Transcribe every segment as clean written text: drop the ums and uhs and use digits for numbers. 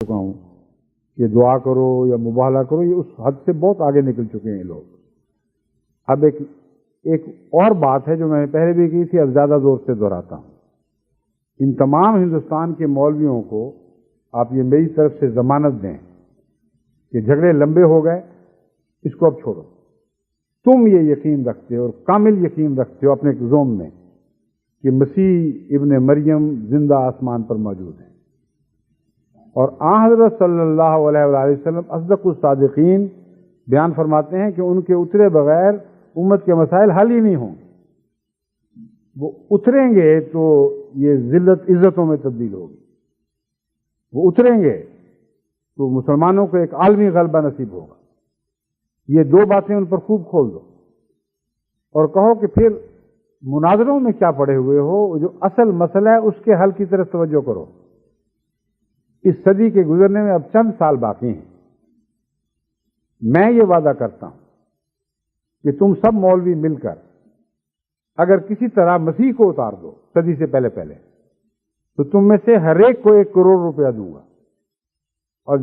چکا ہوں کہ دعا کرو یا مباہلہ کرو، یہ اس حد سے بہت آگے نکل چکے ہیں لوگ۔ اب ایک اور بات ہے جو میں نے پہلے بھی کی تھی، اب زیادہ زور سے دہراتا ہوں۔ ان تمام ہندوستان کے مولویوں کو آپ یہ میری طرف سے ضمانت دیں کہ جھگڑے لمبے ہو گئے، اس کو اب چھوڑو۔ تم یہ یقین رکھتے ہو اور کامل یقین رکھتے ہو اپنے زوم میں کہ مسیح ابن مریم زندہ آسمان پر موجود ہیں، اور آن حضرت صلی اللہ علیہ وآلہ وسلم اصدق الصادقین بیان فرماتے ہیں کہ ان کے اترے بغیر امت کے مسائل حل ہی نہیں ہوں۔ وہ اتریں گے تو یہ ذلت عزتوں میں تبدیل ہوگی، وہ اتریں گے تو مسلمانوں کو ایک عالمی غلبہ نصیب ہوگا۔ یہ دو باتیں ان پر خوب کھول دو اور کہو کہ پھر مناظروں میں کیا پڑے ہوئے ہو، جو اصل مسئلہ ہے اس کے حل کی طرف توجہ کرو۔ اس صدی کے گزرنے میں اب چند سال باقی ہیں۔ میں یہ وعدہ کرتا ہوں کہ تم سب مولوی مل کر اگر کسی طرح مسیح کو اتار دو صدی سے پہلے تو تم میں سے ہر ایک کو 1 کروڑ روپیہ دوں گا، اور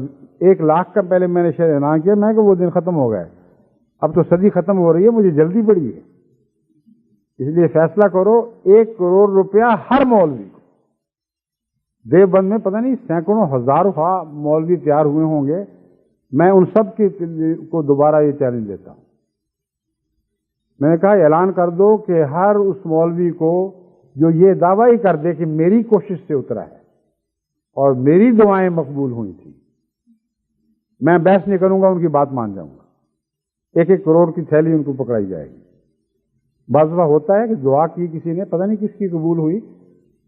1 لاکھ کا پہلے میں نے شاید اعلان کیا، میں کہ وہ دن ختم ہو گئے، اب تو صدی ختم ہو رہی ہے، مجھے جلدی پڑی ہے، اس لیے فیصلہ کرو 1 کروڑ روپیہ ہر مولوی کو۔ دیوبند میں پتہ نہیں سینکڑوں ہزاروں مولوی تیار ہوئے ہوں گے، میں ان سب کو دوبارہ یہ چیلنج دیتا ہوں۔ میں نے کہا اعلان کر دو کہ ہر اس مولوی کو جو یہ دعویٰ ہی کر دے کہ میری کوشش سے اترا ہے اور میری دعائیں مقبول ہوئی تھیں، میں بحث نہیں کروں گا، ان کی بات مان جاؤں گا۔ 1 کروڑ کی تھیلی ان کو پکڑائی جائے گی۔ بعض دفعہ ہوتا ہے کہ دعا کی کسی نے، پتہ نہیں کس کی قبول ہوئی،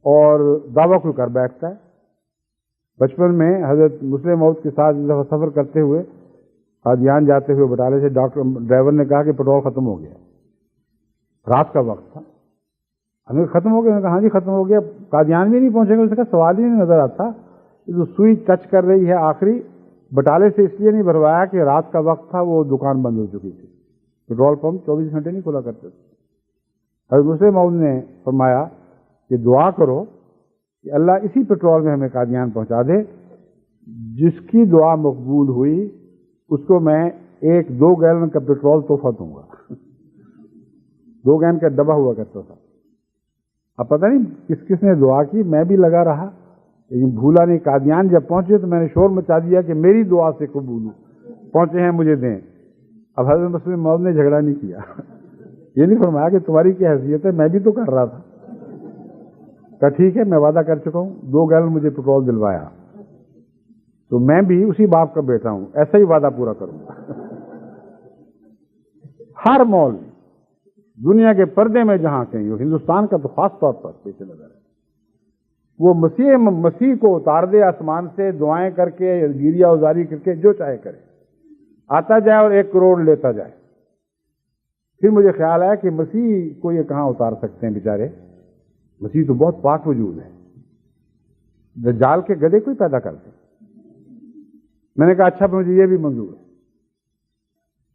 اور دعویٰ کوئی کر بیٹھتا ہے۔ بچپن میں حضرت مسلم موعود کے ساتھ ایک دفعہ سفر کرتے ہوئے قادیان جاتے ہوئے بٹالے سے ڈرائیور نے کہا کہ پیٹرول ختم ہو گیا، رات کا وقت تھا۔ ہمیں ختم ہو گیا، میں نے کہا ہاں جی ختم ہو گیا، قادیان بھی نہیں پہنچیں گے؟ اس کا سوال ہی نہیں نظر آتا، جو سوئی ٹچ کر رہی ہے آخری بٹالے سے اس لیے نہیں بھروایا کہ رات کا وقت تھا، وہ دکان بند ہو چکی تھی، پیٹرول پمپ 24 گھنٹے نہیں کھلا کرتے تھے۔ حضرت مسلم موعود نے فرمایا کہ دعا کرو کہ اللہ اسی پیٹرول میں ہمیں قادیان پہنچا دے، جس کی دعا مقبول ہوئی اس کو میں 1-2 گیلن کا پیٹرول تحفہ دوں گا۔ 2 گیلن کا ڈبہ ہوا کرتا تھا۔ اب پتہ نہیں کس کس نے دعا کی، میں بھی لگا رہا، لیکن بھولا نہیں۔ قادیان جب پہنچے تو میں نے شور مچا دیا کہ میری دعا سے قبول پہنچے ہیں، مجھے دیں۔ اب حضرت مسلم موعود نے جھگڑا نہیں کیا، یہ نہیں فرمایا کہ تمہاری کیا حیثیت ہے، میں بھی تو کر رہا تھا۔ کہا ٹھیک ہے، میں وعدہ کر چکا ہوں، 2 گیلن مجھے پیٹرول دلوایا، تو میں بھی اسی باپ کا بیٹا ہوں، ایسا ہی وعدہ پورا کروں گا۔ ہر مولوی دنیا کے پردے میں جہاں کہیں ہو، ہندوستان کا تو خاص طور پر پیش نظر ہے، وہ مسیح کو اتار دے آسمان سے، دعائیں کر کے، گیریا ازاری کر کے، جو چاہے کرے، آتا جائے اور 1 کروڑ لیتا جائے۔ پھر مجھے خیال آیا کہ مسیح کو یہ کہاں اتار سکتے ہیں بیچارے، مسیح تو بہت پاک وجود ہے، دجال کے گدھے کوئی پیدا کرتے۔ میں نے کہا اچھا مجھے یہ بھی منظور ہے،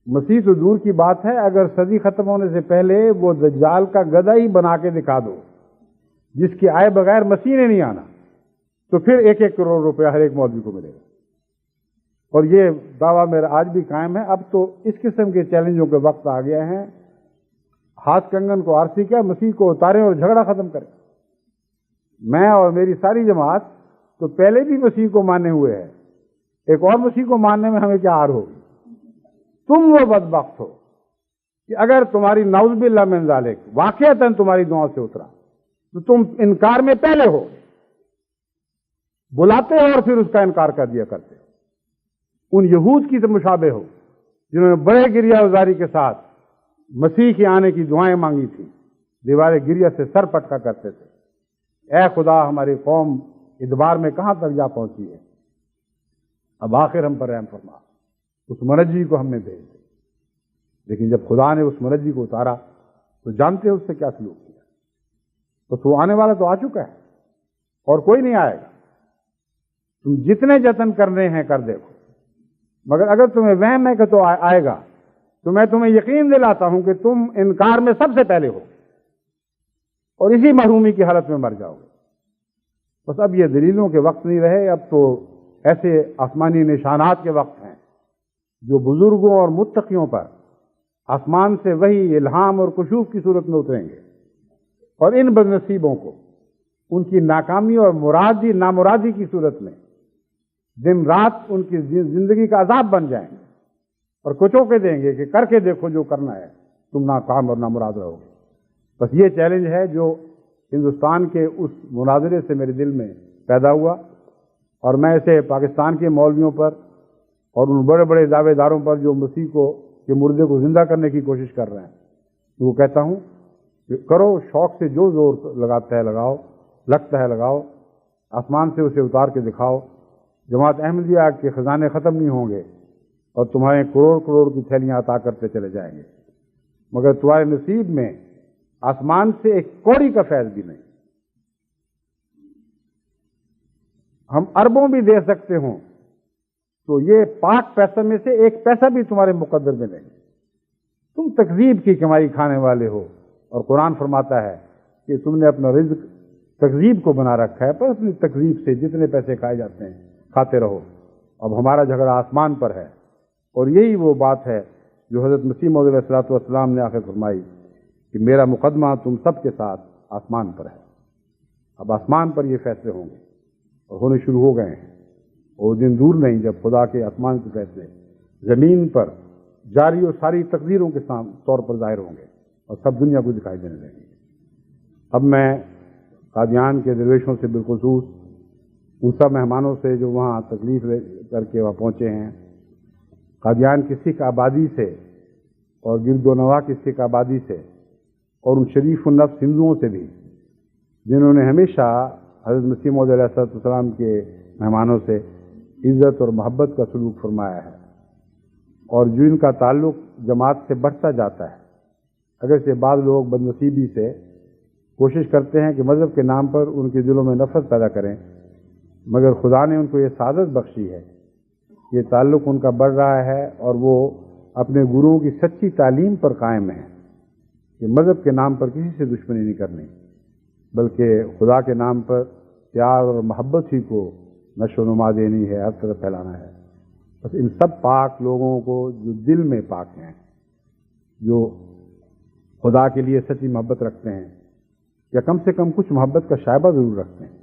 مسیح تو دور کی بات ہے، اگر صدی ختم ہونے سے پہلے وہ دجال کا گدھا ہی بنا کے دکھا دو جس کے آئے بغیر مسیح نے نہیں آنا، تو پھر 1 کروڑ روپیہ ہر ایک مولوی کو ملے گا۔ اور یہ دعویٰ میرا آج بھی قائم ہے۔ اب تو اس قسم کے چیلنجوں کے وقت آ گیا ہے، ہاتھ کنگن کو آرسی کیا، مسیح کو اتاریں اور جھگڑا ختم کریں۔ میں اور میری ساری جماعت تو پہلے بھی مسیح کو مانے ہوئے ہے، ایک اور مسیح کو ماننے میں ہمیں کیا آر ہوگی؟ تم وہ بدبخت ہو کہ اگر تمہاری نعوذ باللہ من ذالک واقعتاً تمہاری دعاؤں سے اترا تو تم انکار میں پہلے ہو، بلاتے ہو اور پھر اس کا انکار کر دیا کرتے ہو۔ ان یہود کی تو مشابہ ہو جنہوں نے بڑے گریہ ازاری کے ساتھ مسیح کے آنے کی دعائیں مانگی تھیں، دیوار گریہ سے سر پٹکا کرتے تھے، اے خدا ہماری قوم ادبار میں کہاں تک جا پہنچی ہے، اب آخر ہم پر رحم فرما، اس منجی کو ہم نے بھیج دیا۔ لیکن جب خدا نے اس منجی کو اتارا تو جانتے ہیں اس سے کیا سلوک کیا، بس وہ آنے والا تو آ چکا ہے اور کوئی نہیں آئے گا۔ تم جتنے جتن کرنے ہیں کر دیکھو، مگر اگر تمہیں وہم ہے کہ تو آئے گا، تو میں تمہیں یقین دلاتا ہوں کہ تم انکار میں سب سے پہلے ہو اور اسی محرومی کی حالت میں مر جاؤ گے۔ بس اب یہ دلیلوں کے وقت نہیں رہے، اب تو ایسے آسمانی نشانات کے وقت ہیں جو بزرگوں اور متقیوں پر آسمان سے وہی الہام اور کشوف کی صورت میں اتریں گے، اور ان بد نصیبوں کو ان کی ناکامی اور نامرادی کی صورت میں دن رات ان کی زندگی کا عذاب بن جائیں گے اور کچو کے دیں گے کہ کر کے دیکھو جو کرنا ہے، تم ناکام اور نامراد رہو گے۔ بس یہ چیلنج ہے جو ہندوستان کے اس مناظرے سے میرے دل میں پیدا ہوا، اور میں اسے پاکستان کے مولویوں پر اور ان بڑے بڑے دعوے داروں پر جو مسیح کے مردے کو زندہ کرنے کی کوشش کر رہے ہیں، وہ کہتا ہوں کہ کرو، شوق سے جو زور لگاتا ہے لگاؤ، لگتا ہے لگاؤ، آسمان سے اسے اتار کے دکھاؤ۔ جماعت احمدیہ کے خزانے ختم نہیں ہوں گے اور تمہارے کروڑ کروڑ کی تھیلیاں عطا کرتے چلے جائیں گے، مگر تمہارے نصیب میں آسمان سے ایک کوڑی کا فیض بھی نہیں۔ ہم اربوں بھی دے سکتے ہوں تو یہ پاک پیسہ میں سے ایک پیسہ بھی تمہارے مقدر میں نہیں۔ تم تکذیب کی کمائی کھانے والے ہو، اور قرآن فرماتا ہے کہ تم نے اپنا رزق تکذیب کو بنا رکھا ہے، پر اپنی تکذیب سے جتنے پیسے کھائے جاتے ہیں کھاتے رہو۔ اب ہمارا جھگڑا آسمان پر ہے، اور یہی وہ بات ہے جو حضرت مسیح موعود علیہ الصلوۃ والسلام نے آخر فرمائی کہ میرا مقدمہ تم سب کے ساتھ آسمان پر ہے۔ اب آسمان پر یہ فیصلے ہوں گے اور ہونے شروع ہو گئے ہیں، اور دن دور نہیں جب خدا کے آسمان کے فیصلے زمین پر جاری اور ساری تقدیروں کے طور پر ظاہر ہوں گے اور سب دنیا کو دکھائی دینے لگیں گے۔ اب میں قادیان کے درویشوں سے بالخصوص ان سب مہمانوں سے جو وہاں تکلیف لے کر کے وہاں پہنچے ہیں، قادیان کی سکھ آبادی سے اور گرد و نواح کی سکھ آبادی سے اور ان شریف النفس ہندوؤں سے بھی جنہوں نے ہمیشہ حضرت مسیح موعود علیہ السلام کے مہمانوں سے عزت اور محبت کا سلوک فرمایا ہے، اور جو ان کا تعلق جماعت سے بڑھتا جاتا ہے۔ اگرچہ بعض لوگ بد نصیبی سے کوشش کرتے ہیں کہ مذہب کے نام پر ان کے دلوں میں نفرت پیدا کریں، مگر خدا نے ان کو یہ سعادت بخشی ہے، یہ تعلق ان کا بڑھ رہا ہے، اور وہ اپنے گروؤں کی سچی تعلیم پر قائم ہیں کہ مذہب کے نام پر کسی سے دشمنی نہیں کرنی، بلکہ خدا کے نام پر پیار اور محبت ہی کو نشو و نما دینی ہے، ہر طرف پھیلانا ہے۔ بس ان سب پاک لوگوں کو جو دل میں پاک ہیں، جو خدا کے لیے سچی محبت رکھتے ہیں، یا کم سے کم کچھ محبت کا شائبہ ضرور رکھتے ہیں،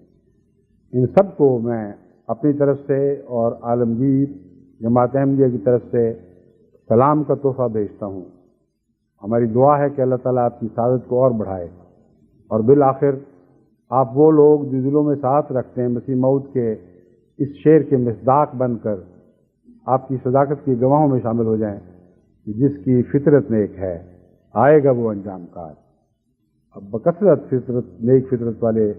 ان سب کو میں اپنی طرف سے اور عالمگیر جماعت احمدیہ کی طرف سے سلام کا تحفہ بھیجتا ہوں۔ ہماری دعا ہے کہ اللہ تعالیٰ آپ کی سعادت کو اور بڑھائے، اور بالآخر آپ وہ لوگ جو دلوں میں ساتھ رکھتے ہیں مسیح موعود کے اس شعر کے مصداق بن کر آپ کی صداقت کی گواہوں میں شامل ہو جائیں کہ جس کی فطرت نیک ہے آئے گا وہ انجام کار۔ اب بکثرت نیک فطرت والے